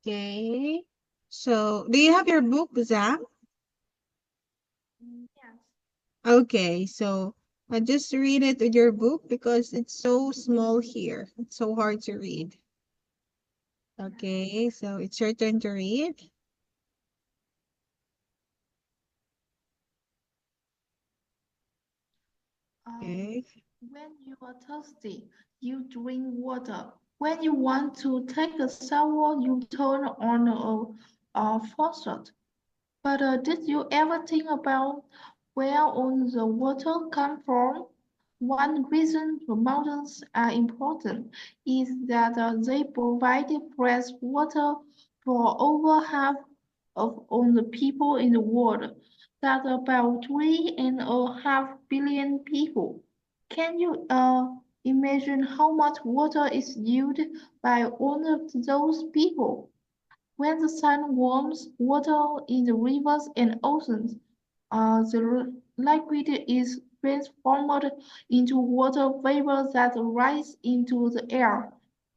Okay. So, do you have your book, Zach? Yes. Okay, so I just read it with your book because it's so small here. It's so hard to read. Yeah. Okay, so it's your turn to read. Um, Okay. when you are thirsty, you drink water. When you want to take a shower, you turn on a faucet. But did you ever think about where all the water comes from? One reason the mountains are important is that they provide fresh water for over half of all the people in the world. That's about 3.5 billion people. Can you imagine how much water is used by all of those people? When the sun warms water in the rivers and oceans, the liquid is transformed into water vapor that rise into the air.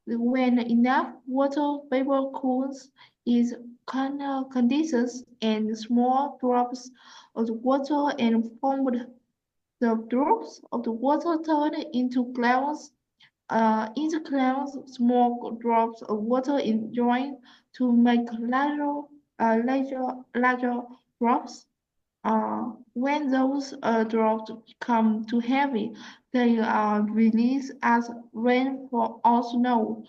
When enough water vapor cools, it condenses and small drops of the water and form the drops of the water turn into clouds. In the clouds, small drops of water is joined to make larger drops. When those drops become too heavy, they are released as rain or snow.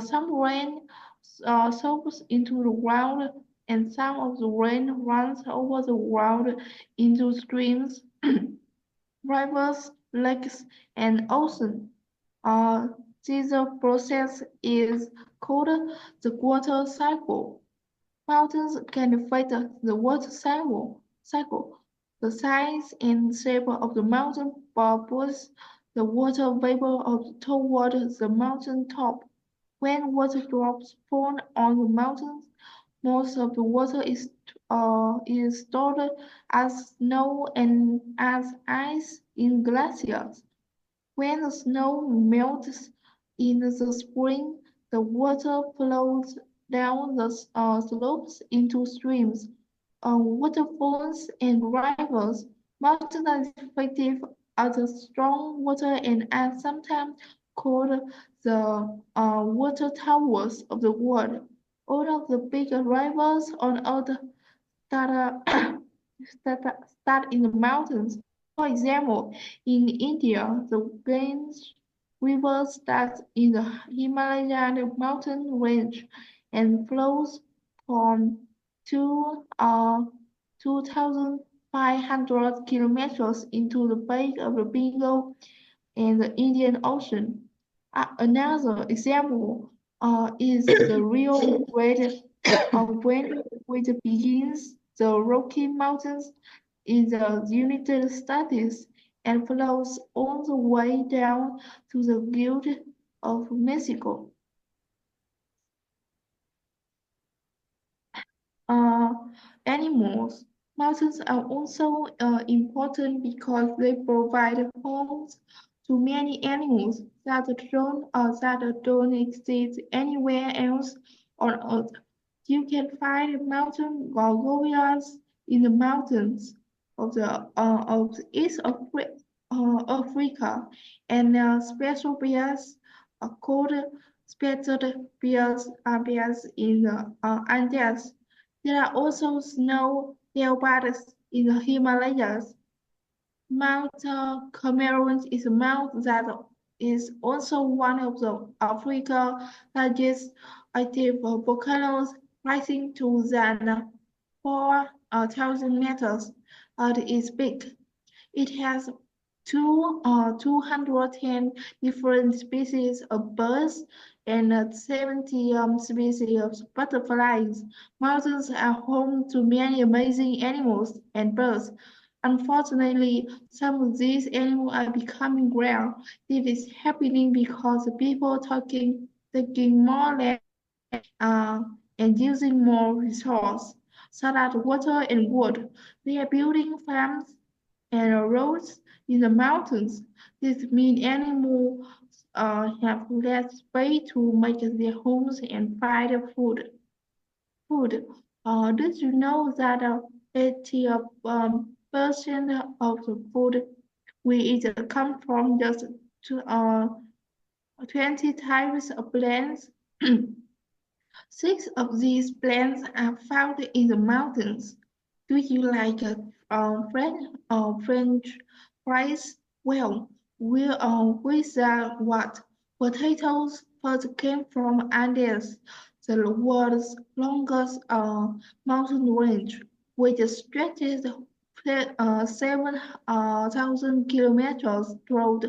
Some rain soaks into the ground, and some of the rain runs over the ground into streams, rivers, lakes, and oceans. Uh, this process is called the water cycle. Mountains can fit the water cycle. The size and shape of the mountain pushes the water vapor toward the mountain top. When water drops fall on the mountains, most of the water is stored as snow and as ice in glaciers. When the snow melts in the spring, the water flows down the slopes into streams, waterfalls, and rivers. Mountains are effective as a strong water and are sometimes called the water towers of the world. All of the big rivers on Earth start, start in the mountains. For example, in India, the Ganges River starts in the Himalayan mountain range and flows from two, 2,500 kilometers into the Bay of the Bengal and the Indian Ocean. Another example is the Rio Grande Valley, which begins the Rocky Mountains in the United States and flows all the way down to the Gulf of Mexico. Uh, Animals. Mountains are also important because they provide homes to many animals that don't exist anywhere else on Earth. You can find mountain gorillas in the mountains of the east of Africa, and special bears called speckled bears in the Andes. There are also snow leopards in the Himalayas. Mount Cameroon is a mount that is also one of the Africa's largest active volcanoes, rising to than 4,000 meters at its peak. It has 210 different species of birds and 70 species of butterflies. Mountains are home to many amazing animals and birds. Unfortunately, some of these animals are becoming rare. This is happening because people taking more land and using more resources, such as water and wood. They are building farms and roads in the mountains. This means animals have less space to make their homes and find food. food. Did you know that 80% of the food we eat comes from just two, 20 types of plants? Six of these plants are found in the mountains. Do you like French fries? Well, with what? Potatoes first came from Andes, the world's longest mountain range, which stretches 7,000 kilometers through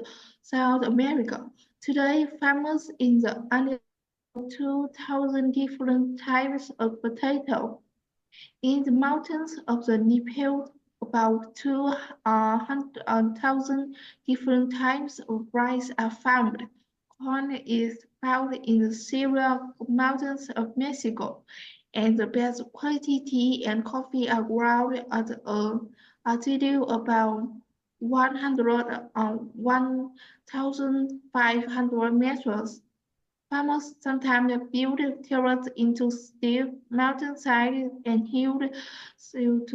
South America. Today, farmers in the Andes 2,000 different types of potato. In the mountains of the Nepal, about 2,000 different types of rice are found. Corn is found in the Sierra Mountains of Mexico, and the best quality tea and coffee are grown at altitude about 1,500 meters. Farmers sometimes build turrets into steep mountainside and hills to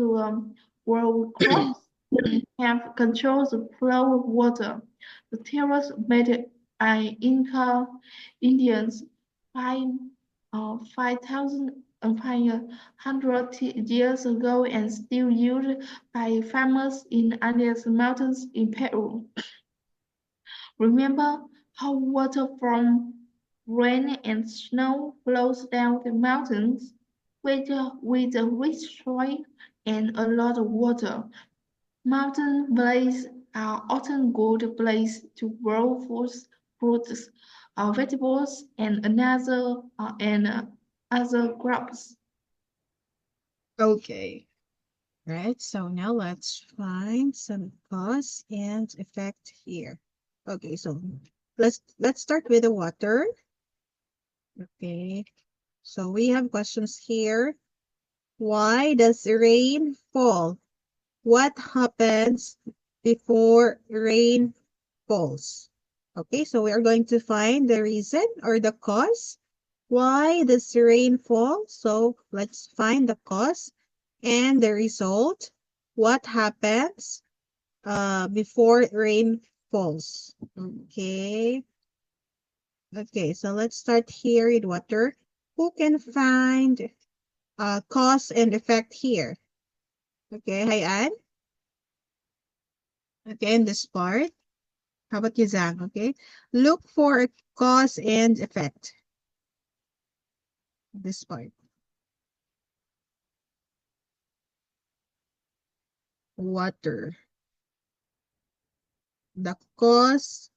grow crops and have control the flow of water. The terrace made by Inca Indians five 5,500 years ago and still used by farmers in Andes Mountains in Peru. Remember how water from rain and snow flows down the mountains with a rich soil and a lot of water. Mountain valleys are often good place to grow fruits, vegetables, and other crops. Okay. Right. So now let's find some cause and effect here. Okay. So let's start with the water. Okay. So we have questions here. Why does rain fall? What happens before rain falls? Okay, so we are going to find the reason or the cause. Why does rain fall? So let's find the cause and the result. What happens before rain falls? Okay. Okay, so let's start here with water. Who can find cause and effect here? Okay, hi Anne. Okay, in this part. How about you, Zach? Okay. Look for a cause and effect. This part. Water. The cause,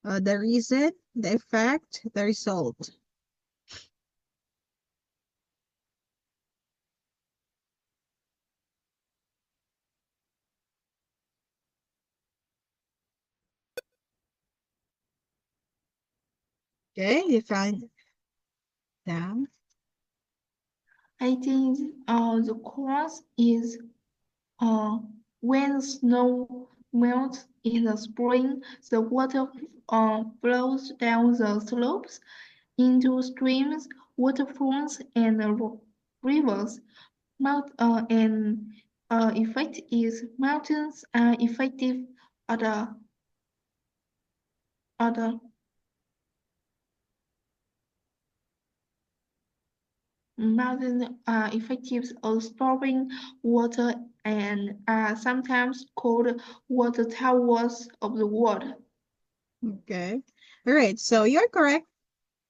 the reason, the effect, the result. Okay, you find them. I think the cause is Uh, when snow melts in the spring, the water flows down the slopes into streams, waterfalls, and rivers. And effect is mountains are effective at the mountains are effective at storing water and are sometimes called water towers of the world. Okay. All right. So you're correct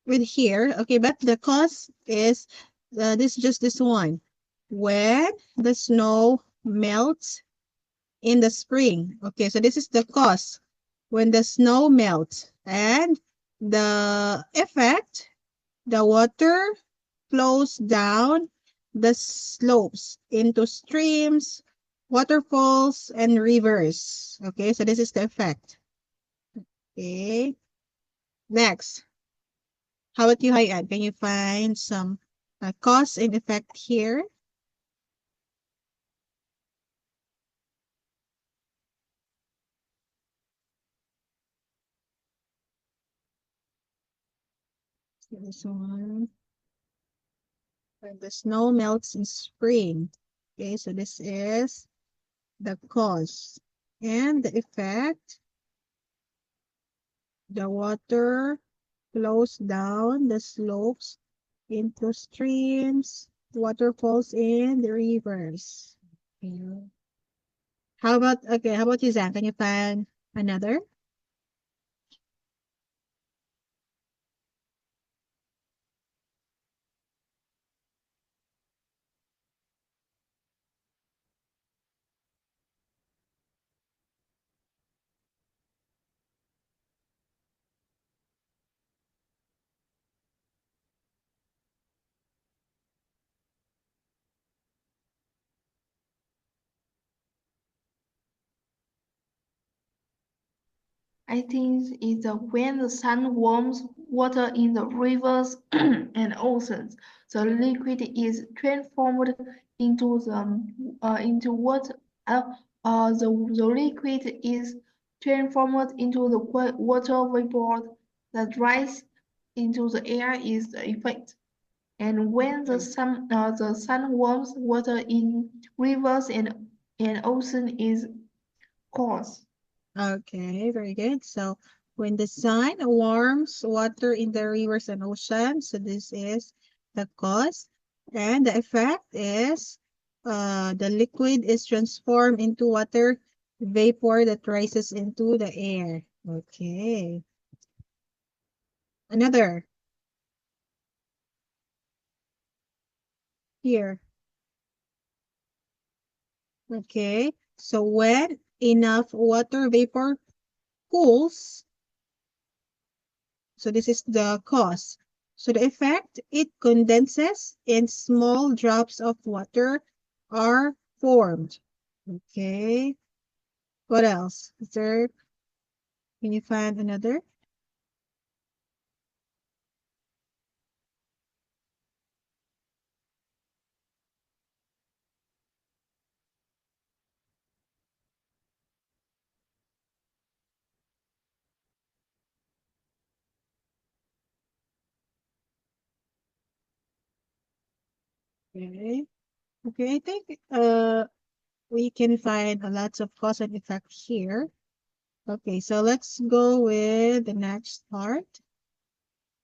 with here. Okay, but the cause is just this one. When the snow melts in the spring. Okay, so this is the cause when the snow melts, and the effect, the water flows down the slopes into streams, waterfalls, and rivers. Okay, so this is the effect. Okay, next. How about you, Haiyan? Can you find some cause and effect here? This one. when the snow melts in spring. Okay, so this is the cause. And the effect, the water flows down the slopes into streams, waterfalls, and the rivers. Okay. How about you, Zach? Can you find another? I think it's when the sun warms water in the rivers and oceans, the liquid is transformed into into what the liquid is transformed into the water vapor that rise into the air is the effect. And when the sun warms water in rivers and ocean is cause. Okay, very good. So when the sun warms water in the rivers and oceans, so this is the cause. And the effect is the liquid is transformed into water vapor that rises into the air. Okay. Another here. Okay. So when enough water vapor cools, so this is the cause. So the effect, it condenses and small drops of water are formed. Okay. What else? Is there, can you find another? Okay. Okay, I think we can find a lots of cause and effect here. Okay, so let's go with the next part.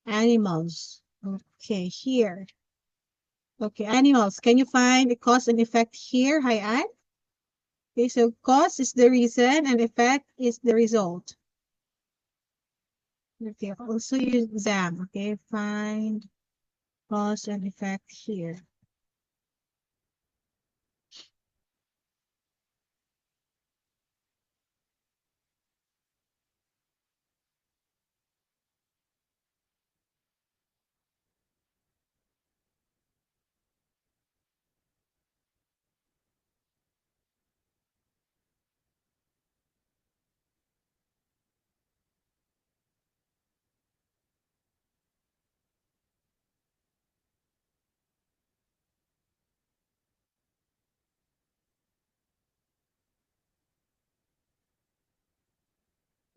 Animals. Okay, here. Okay, animals. Can you find the cause and effect here? Hi, Anne. Okay, so cause is the reason and effect is the result. Okay, also use exam. Okay, find cause and effect here.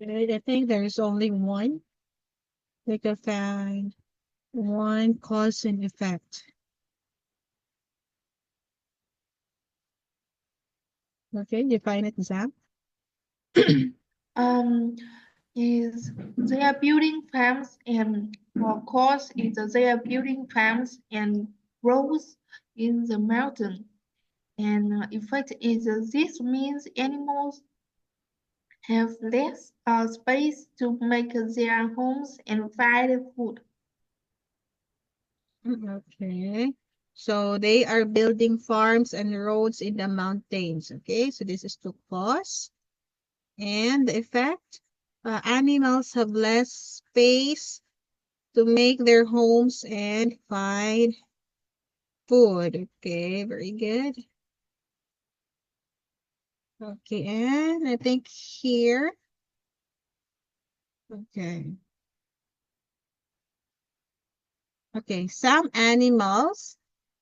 Okay, I think there's only one. We can find one cause and effect. Okay, define it, exam. Um, is they are building farms and of course is they are building farms and roads in the mountain. And effect is this means animals have less space to make their homes and find food. Okay. So they are building farms and roads in the mountains. Okay, so this is to cause. And the effect, animals have less space to make their homes and find food. Okay, very good. Okay, and I think here, okay. Okay, some animals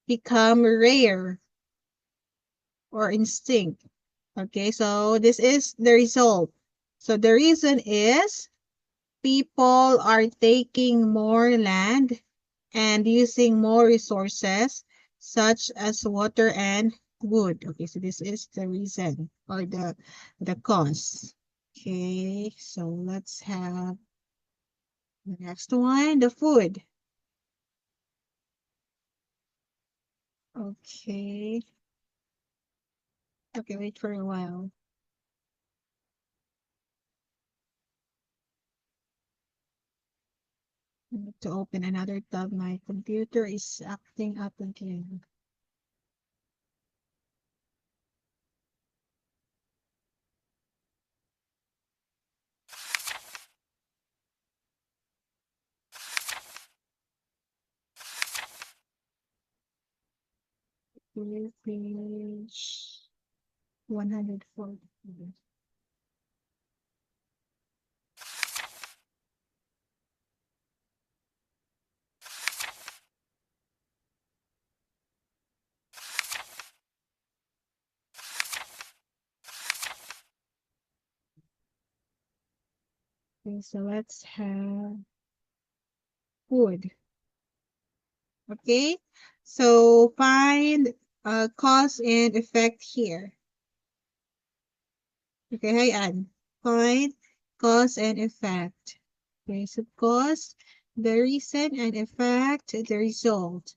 become rare or extinct. Okay, so this is the result. So the reason is people are taking more land and using more resources such as water and wood. Okay, so this is the reason or the cause. Okay, so let's have the next one, the food. Okay. Okay, wait for a while. I need to open another tab. My computer is acting up again. Page 140. Okay, so let's have food. Okay, so find cause and effect here. Okay, hi Anne. Find cause and effect. Okay, so cause, the reason, and effect, the result.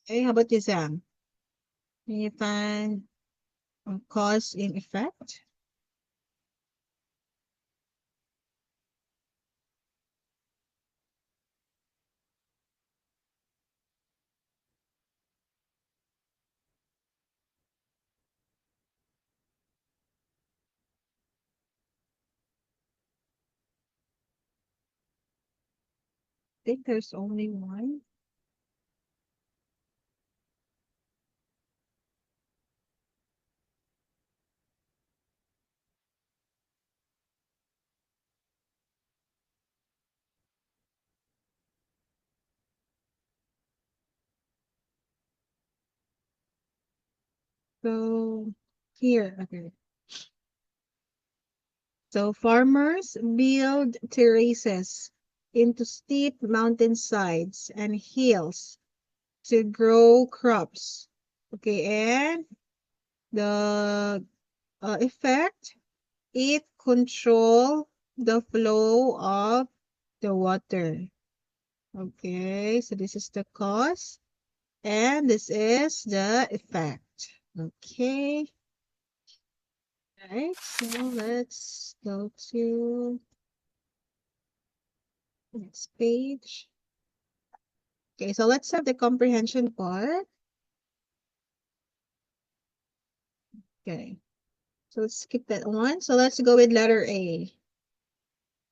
Okay, how about you, Sam? Can you find cause and effect? I think there's only one. So here, okay. So farmers build terraces into steep mountainsides and hills to grow crops. Okay, and the effect, it control the flow of the water. Okay, so this is the cause and this is the effect. Okay, right, so let's go to next page. Okay, so let's have the comprehension part. Okay, so let's skip that one. So let's go with letter A.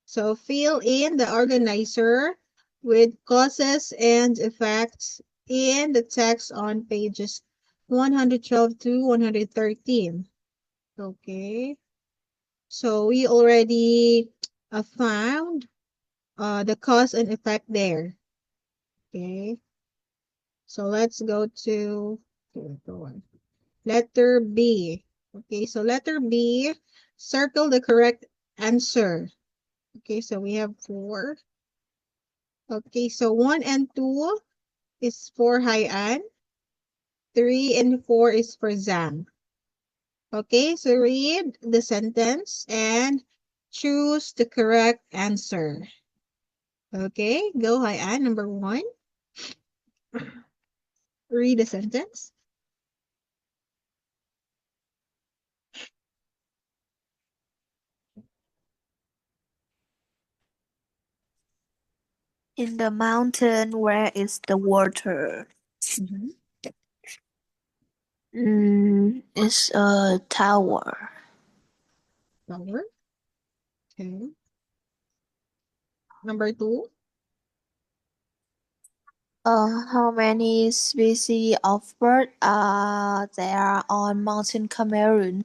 So fill in the organizer with causes and effects in the text on pages 112 to 113. Okay, so we already found the cause and effect there. Okay, so let's go to letter B. Okay, so letter B, circle the correct answer. Okay, so we have four. Okay, so 1 and 2 is for Haiyan. 3 and 4 is for Zhang. Okay, so read the sentence and choose the correct answer. Okay, go Haiyan, number 1. Read the sentence. In the mountain, where is the water? Mhm. It's a tower. Tower. Okay. Number 2. How many species of bird are there on Mountain Cameroon?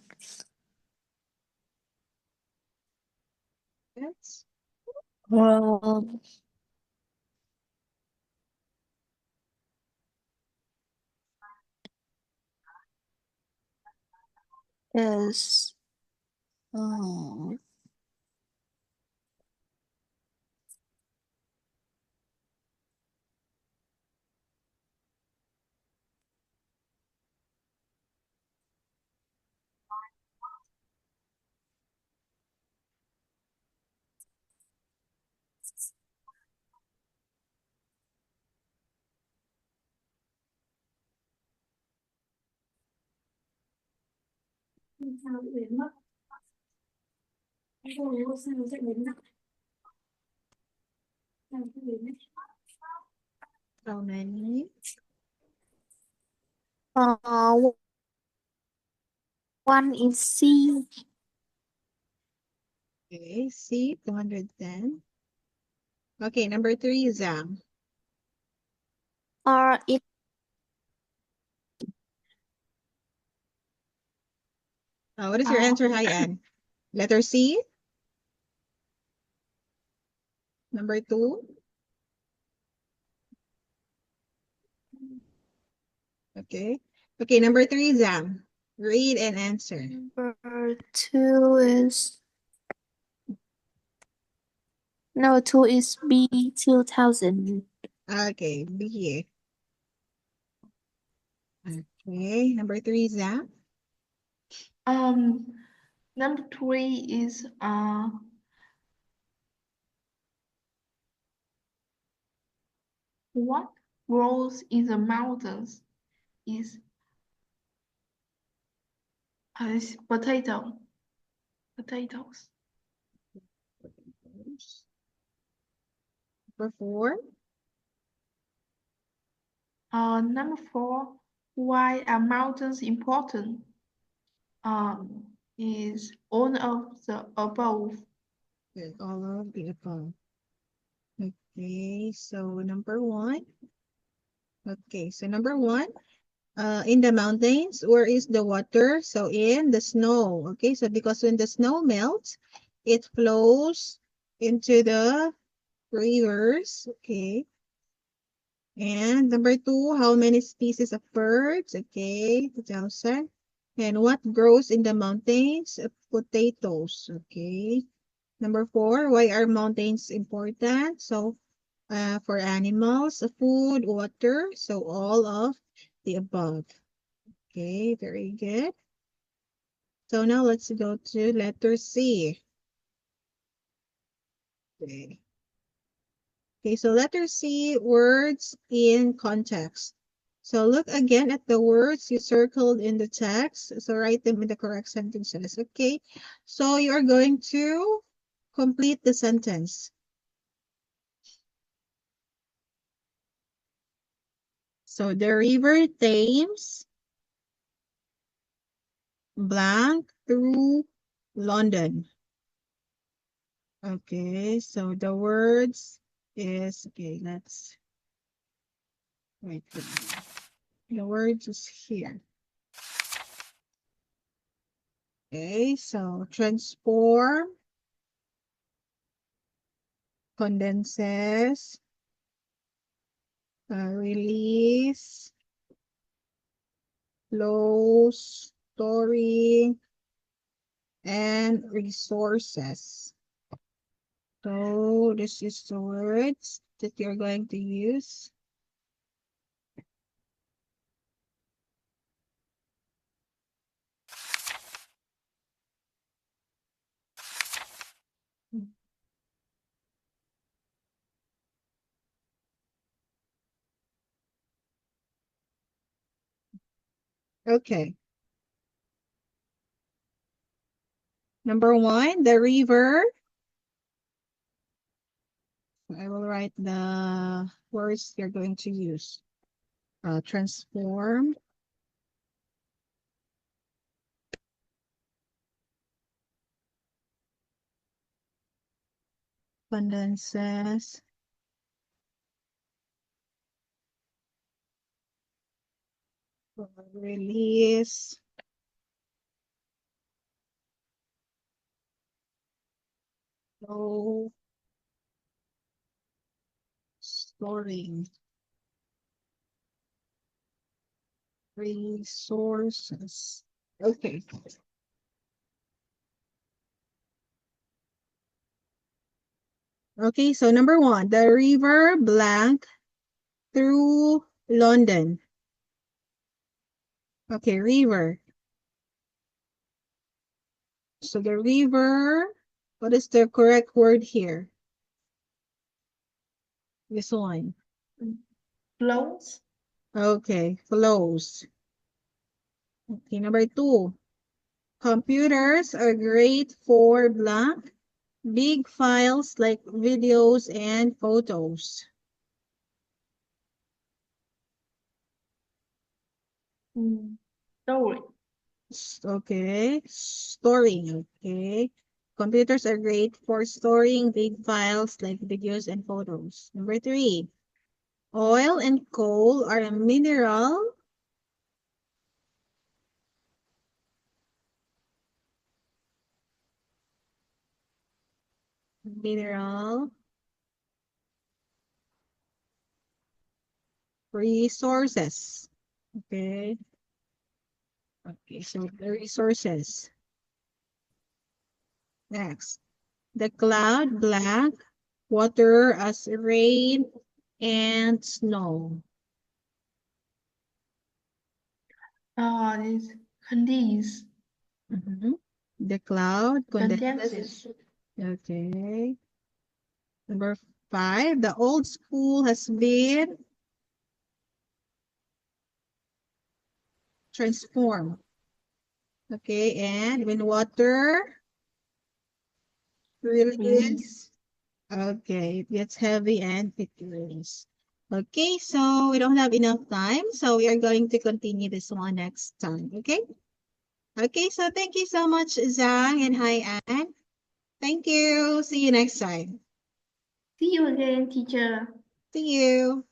Yes. Um, is um, How many? uh, one is C. Okay, C, 210. Okay, number 3, Zam. It What is your answer, Hyan? Letter C? Number 2? Okay. Okay, number 3, Zam. Read and answer. number two is no, two is B 2000. Okay, B. Okay, number 3, Zam. Number 3 is what grows in the mountains is potatoes. Number 4. Number 4, why are mountains important? Is all of the above. All of the above. Okay, so number 1. Okay, so number 1. In the mountains, where is the water? So in the snow. Okay, so because when the snow melts, it flows into the rivers. Okay. And number 2, how many species of birds? Okay, 2,000. And what grows in the mountains? Potatoes. Okay. Number 4, why are mountains important? So for animals, food, water. So all of the above. Okay, very good. So now let's go to letter C. Okay. Okay, so letter C, words in context. So look again at the words you circled in the text. So write them in the correct sentences. Okay, so you are going to complete the sentence. So the river Thames blank through London. Okay, so the words is, okay, let's write them. The words is here. Okay, so transform, condenses, release, flows, story, and resources. So this is the words that you're going to use. Okay. Number 1, the river. I will write the words you're going to use. Transform, condenses or release low storing resources. Okay. Okay, so number one, the river blank through London. Okay, river. So the river, what is the correct word here? This one. Flows. Okay, flows. Okay, number two. Computers are great for blank, big files like videos and photos. Story. Okay, storing. Okay. Computers are great for storing big files like videos and photos. Number three, oil and coal are a mineral. Mineral resources. Okay. Okay, so the resources. Next, the cloud black, water as rain and snow. This condense. The cloud condenses. Condenses. Okay. Number five, the old school has been transformed. Okay, and when water release, okay, it gets heavy and it release. Okay, so we don't have enough time, so we are going to continue this one next time. Okay. Okay, so thank you so much, Zhang, and hi, Anne. Thank you. See you next time. See you again, teacher. See you.